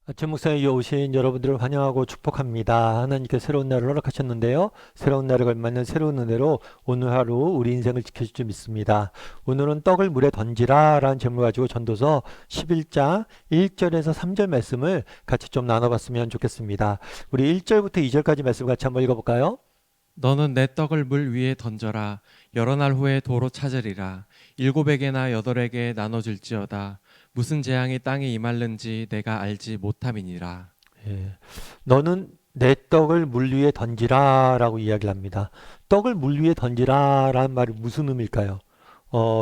아침 목상에 오신 여러분들을 환영하고 축복합니다. 하나님께 새로운 날을 허락하셨는데요. 새로운 날에 걸맞는 새로운 은혜로 오늘 하루 우리 인생을 지켜줄 줄 믿습니다. 오늘은 떡을 물에 던지라 라는 제목을 가지고 전도서 11장 1절에서 3절 말씀을 같이 좀 나눠봤으면 좋겠습니다. 우리 1절부터 2절까지 말씀 같이 한번 읽어볼까요? 너는 내 떡을 물 위에 던져라. 여러 날 후에 도로 찾으리라. 7에게나 8에게 나눠줄지어다. 무슨 재앙이 땅에 임할는지 내가 알지 못함이니라. 예. 너는 내 떡을 물 위에 던지라 라고 이야기를 합니다. 떡을 물 위에 던지라 라는 말이 무슨 의미일까요?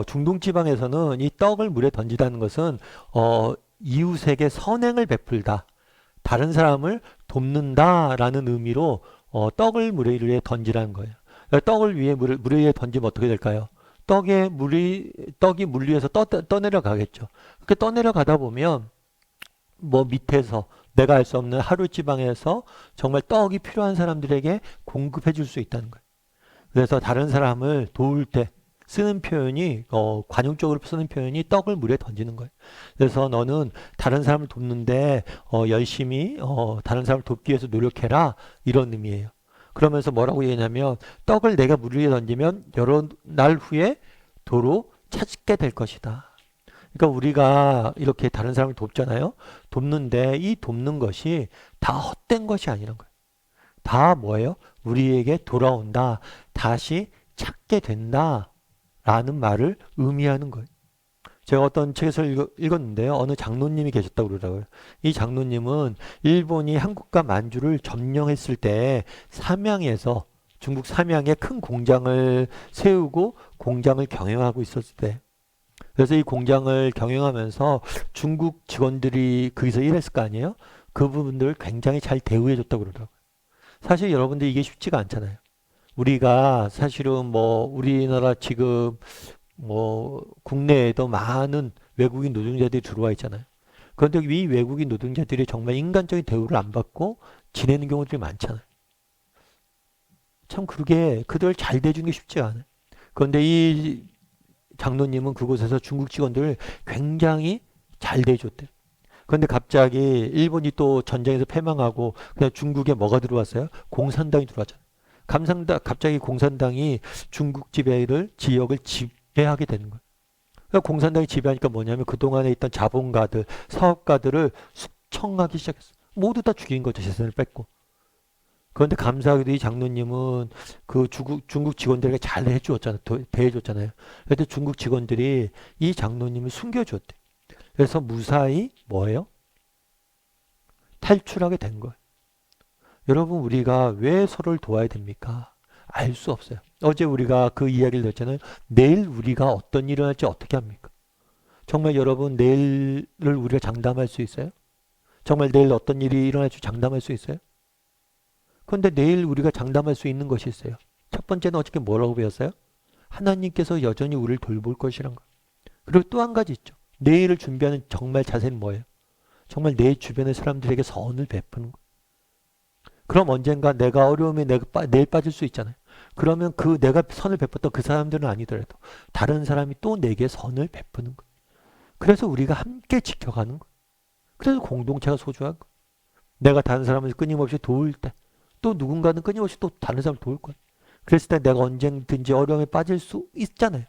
중동 지방에서는 이 떡을 물에 던지다는 것은 이웃에게 선행을 베풀다, 다른 사람을 돕는다라는 의미로 떡을 물 위에 던지라는 거예요. 그러니까 떡을 물 위에 던지면 어떻게 될까요? 떡이 물 위에서 떠내려가겠죠. 그렇게 떠내려가다 보면 뭐 밑에서 내가 알 수 없는 하루 지방에서 정말 떡이 필요한 사람들에게 공급해 줄 수 있다는 거예요. 그래서 다른 사람을 도울 때 쓰는 표현이 관용적으로 쓰는 표현이 떡을 물에 던지는 거예요. 그래서 너는 다른 사람을 돕는데 열심히 다른 사람을 돕기 위해서 노력해라 이런 의미예요. 그러면서 뭐라고 얘기하냐면 떡을 내가 물 위에 던지면 여러 날 후에 도로 찾게 될 것이다. 그러니까 우리가 이렇게 다른 사람을 돕잖아요. 돕는데 이 돕는 것이 다 헛된 것이 아니란 거예요. 다 뭐예요? 우리에게 돌아온다. 다시 찾게 된다. 라는 말을 의미하는 거예요. 제가 어떤 책에서 읽었는데요. 어느 장로님이 계셨다고 그러더라고요. 이 장로님은 일본이 한국과 만주를 점령했을 때 삼양에서 중국 삼양에 큰 공장을 세우고 공장을 경영하고 있었을 때 그래서 이 공장을 경영하면서 중국 직원들이 거기서 일했을 거 아니에요? 그 부분들을 굉장히 잘 대우해 줬다고 그러더라고요. 사실 여러분들 이게 쉽지가 않잖아요. 우리가 사실은 뭐 우리나라 지금 뭐 국내에도 많은 외국인 노동자들이 들어와 있잖아요. 그런데 이 외국인 노동자들이 정말 인간적인 대우를 안 받고 지내는 경우들이 많잖아요. 참 그러게 그들 잘 대주는 게 쉽지가 않아요. 그런데 이 장로님은 그곳에서 중국 직원들을 굉장히 잘 대해줬대요. 그런데 갑자기 일본이 또 전쟁에서 패망하고 그냥 중국에 뭐가 들어왔어요? 공산당이 들어왔잖아요. 갑자기 공산당이 중국 지역을 지배하게 되는 거예요. 그러니까 공산당이 지배하니까 뭐냐면 그동안에 있던 자본가들, 사업가들을 숙청하기 시작했어요. 모두 다 죽인 거죠. 재산을 뺏고. 그런데 감사하게도 이 장로님은 그 중국 직원들에게 잘 해주었잖아요. 대해줬잖아요. 그런데 중국 직원들이 이 장로님을 숨겨줬대. 그래서 무사히 뭐예요? 탈출하게 된 거예요. 여러분 우리가 왜 서로를 도와야 됩니까? 알 수 없어요. 어제 우리가 그 이야기를 들었잖아요. 내일 우리가 어떤 일을 할지 어떻게 합니까? 정말 여러분 내일을 우리가 장담할 수 있어요? 정말 내일 어떤 일이 일어날지 장담할 수 있어요? 그런데 내일 우리가 장담할 수 있는 것이 있어요. 첫 번째는 어저께 뭐라고 배웠어요? 하나님께서 여전히 우리를 돌볼 것이란 거. 그리고 또 한 가지 있죠. 내일을 준비하는 정말 자세는 뭐예요? 정말 내 주변의 사람들에게 선을 베푸는 거. 그럼 언젠가 내가 어려움에 내일 빠질 수 있잖아요. 그러면 그 내가 선을 베풀었던 그 사람들은 아니더라도 다른 사람이 또 내게 선을 베푸는 거. 그래서 우리가 함께 지켜가는 거. 그래서 공동체가 소중한 거. 내가 다른 사람을 끊임없이 도울 때 또 누군가는 끊임없이 또 다른 사람을 도울 거야. 그랬을 때 내가 언젠든지 어려움에 빠질 수 있잖아요.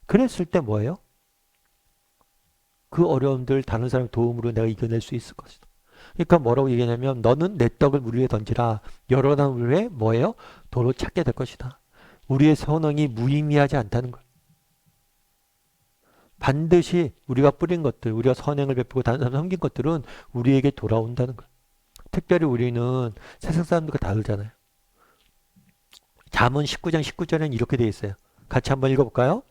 그랬을 때 뭐예요? 그 어려움들 다른 사람의 도움으로 내가 이겨낼 수 있을 것이다. 그러니까 뭐라고 얘기하냐면 너는 내 떡을 물 위에 던지라. 여러 날 후에 뭐예요? 도로 찾게 될 것이다. 우리의 선행이 무의미하지 않다는 걸. 반드시 우리가 뿌린 것들, 우리가 선행을 베푸고 다른 사람 섬긴 것들은 우리에게 돌아온다는 걸. 특별히 우리는 세상 사람들과 다르잖아요. 잠언 19장 19절에는 이렇게 되어 있어요. 같이 한번 읽어볼까요?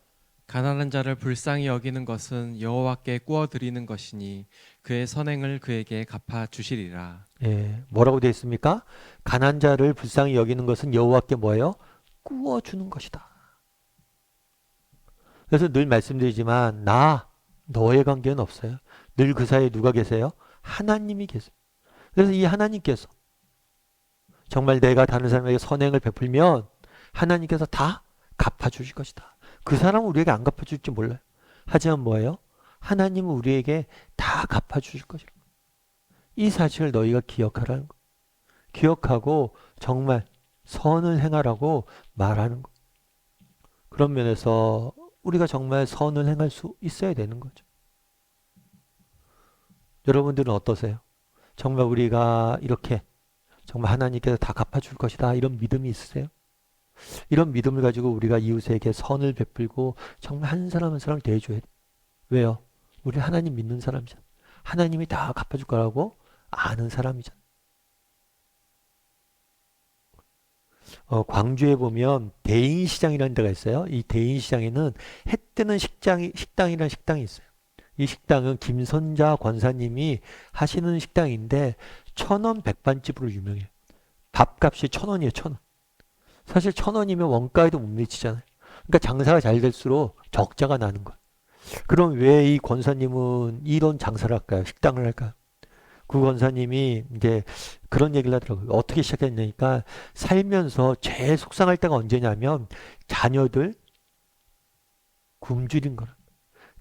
가난한 자를 불쌍히 여기는 것은 여호와께 구워 드리는 것이니 그의 선행을 그에게 갚아 주시리라. 예, 뭐라고 되어 있습니까? 가난 자를 불쌍히 여기는 것은 여호와께 뭐예요? 구워주는 것이다. 그래서 늘 말씀드리지만 너의 관계는 없어요. 늘 그 사이에 누가 계세요? 하나님이 계세요. 그래서 이 하나님께서 정말 내가 다른 사람에게 선행을 베풀면 하나님께서 다 갚아주실 것이다. 그 사람은 우리에게 안 갚아줄지 몰라요. 하지만 뭐예요? 하나님은 우리에게 다 갚아주실 것이다. 이 사실을 너희가 기억하라는 거. 기억하고 정말 선을 행하라고 말하는 거. 그런 면에서 우리가 정말 선을 행할 수 있어야 되는 거죠. 여러분들은 어떠세요? 정말 우리가 이렇게 정말 하나님께서 다 갚아줄 것이다 이런 믿음이 있으세요? 이런 믿음을 가지고 우리가 이웃에게 선을 베풀고 정말 한 사람 한 사람을 대해줘야 돼. 왜요? 우리 하나님 믿는 사람이잖아. 하나님이 다 갚아줄 거라고 아는 사람이잖아. 광주에 보면 대인시장이라는 데가 있어요. 이 대인시장에는 해 뜨는 식당이라는 식당이 있어요. 이 식당은 김선자 권사님이 하시는 식당인데 1,000원 백반집으로 유명해요. 밥값이 1,000원이에요, 1,000원. 사실 1,000원이면 원가에도 못 미치잖아요. 그러니까 장사가 잘 될수록 적자가 나는 거예요. 그럼 왜 이 권사님은 이런 장사를 할까요? 식당을 할까요? 그 권사님이 이제 그런 얘기를 하더라고요. 어떻게 시작했냐니까 살면서 제일 속상할 때가 언제냐면 자녀들 굶주린 거라.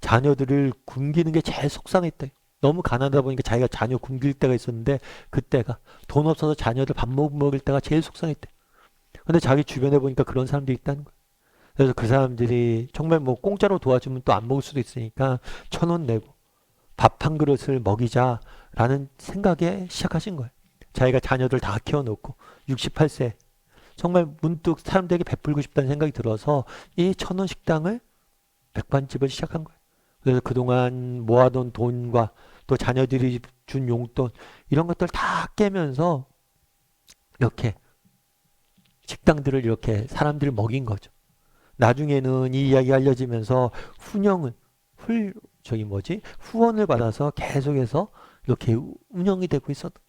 자녀들을 굶기는 게 제일 속상했대요. 너무 가난하다 보니까 자기가 자녀 굶길 때가 있었는데 그때가 돈 없어서 자녀들 밥 못 먹을 때가 제일 속상했대요. 근데 자기 주변에 보니까 그런 사람들이 있다는 거예요. 그래서 그 사람들이 정말 뭐 공짜로 도와주면 또 안 먹을 수도 있으니까 1,000원 내고 밥 한 그릇을 먹이자라는 생각에 시작하신 거예요. 자기가 자녀들 다 키워놓고 68세 정말 문득 사람들에게 베풀고 싶다는 생각이 들어서 이 1,000원 식당을 백반집을 시작한 거예요. 그래서 그동안 모아둔 돈과 또 자녀들이 준 용돈 이런 것들 다 깨면서 이렇게 식당들을 이렇게 사람들을 먹인 거죠. 나중에는 이 이야기가 알려지면서 후원을 받아서 계속해서 이렇게 운영이 되고 있었던.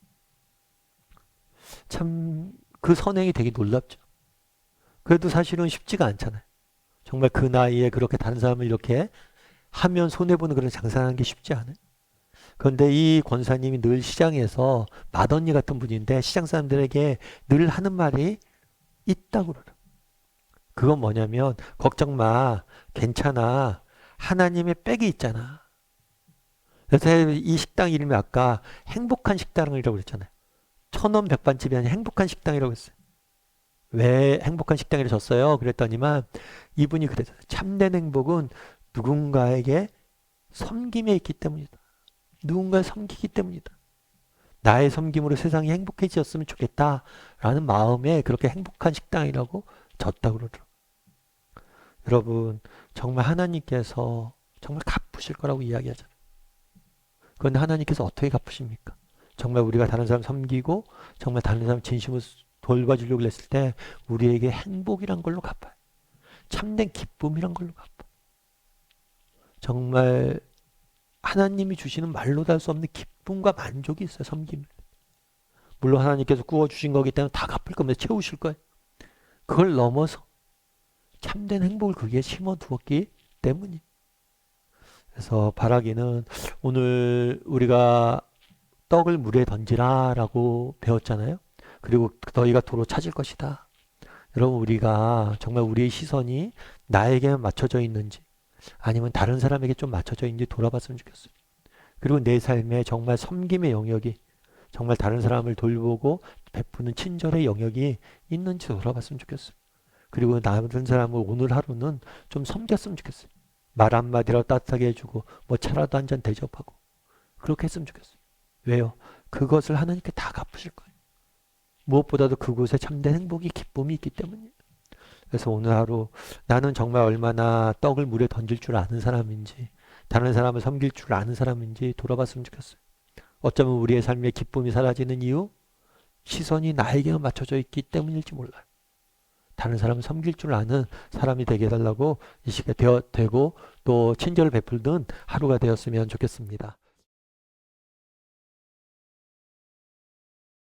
참, 그 선행이 되게 놀랍죠. 그래도 사실은 쉽지가 않잖아요. 정말 그 나이에 그렇게 다른 사람을 이렇게 하면 손해보는 그런 장사하는 게 쉽지 않아요. 그런데 이 권사님이 늘 시장에서 맏언니 같은 분인데 시장 사람들에게 늘 하는 말이 있다고 그러더라고요. 그건 뭐냐면 걱정 마. 괜찮아. 하나님의 백이 있잖아. 그래서 이 식당 이름이 아까 행복한 식당이라고 그랬잖아요. 1,000원 백반집이 아니라 행복한 식당이라고 했어요. 왜 행복한 식당이라고 졌어요? 그랬더니만 이분이 그랬어요. 참된 행복은 누군가에게 섬김에 있기 때문이다. 누군가를 섬기기 때문이다. 나의 섬김으로 세상이 행복해졌으면 좋겠다라는 마음에 그렇게 행복한 식당이라고 졌다고 그러더라고요. 여러분 정말 하나님께서 정말 갚으실 거라고 이야기하잖아요. 그런데 하나님께서 어떻게 갚으십니까? 정말 우리가 다른 사람 섬기고 정말 다른 사람 진심으로 돌봐주려고 했을 때 우리에게 행복이란 걸로 갚아요. 참된 기쁨이란 걸로 갚아요. 정말 하나님이 주시는 말로 다 할 수 없는 기쁨과 만족이 있어요. 섬김을. 물론 하나님께서 구워주신 거기 때문에 다 갚을 겁니다. 채우실 거예요. 그걸 넘어서 참된 행복을 거기에 심어두었기 때문이에요. 그래서 바라기는 오늘 우리가 떡을 물에 던지라 라고 배웠잖아요. 그리고 너희가 도로 찾을 것이다. 여러분 우리가 정말 우리의 시선이 나에게만 맞춰져 있는지 아니면 다른 사람에게 좀 맞춰져 있는지 돌아봤으면 좋겠어요. 그리고 내 삶에 정말 섬김의 영역이 정말 다른 사람을 돌보고 베푸는 친절의 영역이 있는지 돌아봤으면 좋겠어요. 그리고 다른 사람을 오늘 하루는 좀 섬겼으면 좋겠어요. 말 한마디라도 따뜻하게 해주고 뭐 차라도 한 잔 대접하고 그렇게 했으면 좋겠어요. 왜요? 그것을 하나님께 다 갚으실 거예요. 무엇보다도 그곳에 참된 행복이 기쁨이 있기 때문이에요. 그래서 오늘 하루 나는 정말 얼마나 떡을 물에 던질 줄 아는 사람인지 다른 사람을 섬길 줄 아는 사람인지 돌아봤으면 좋겠어요. 어쩌면 우리의 삶의 기쁨이 사라지는 이유 시선이 나에게만 맞춰져 있기 때문일지 몰라요. 다른 사람을 섬길 줄 아는 사람이 되게 해달라고 이 시간에 되고 또 친절을 베풀던 하루가 되었으면 좋겠습니다.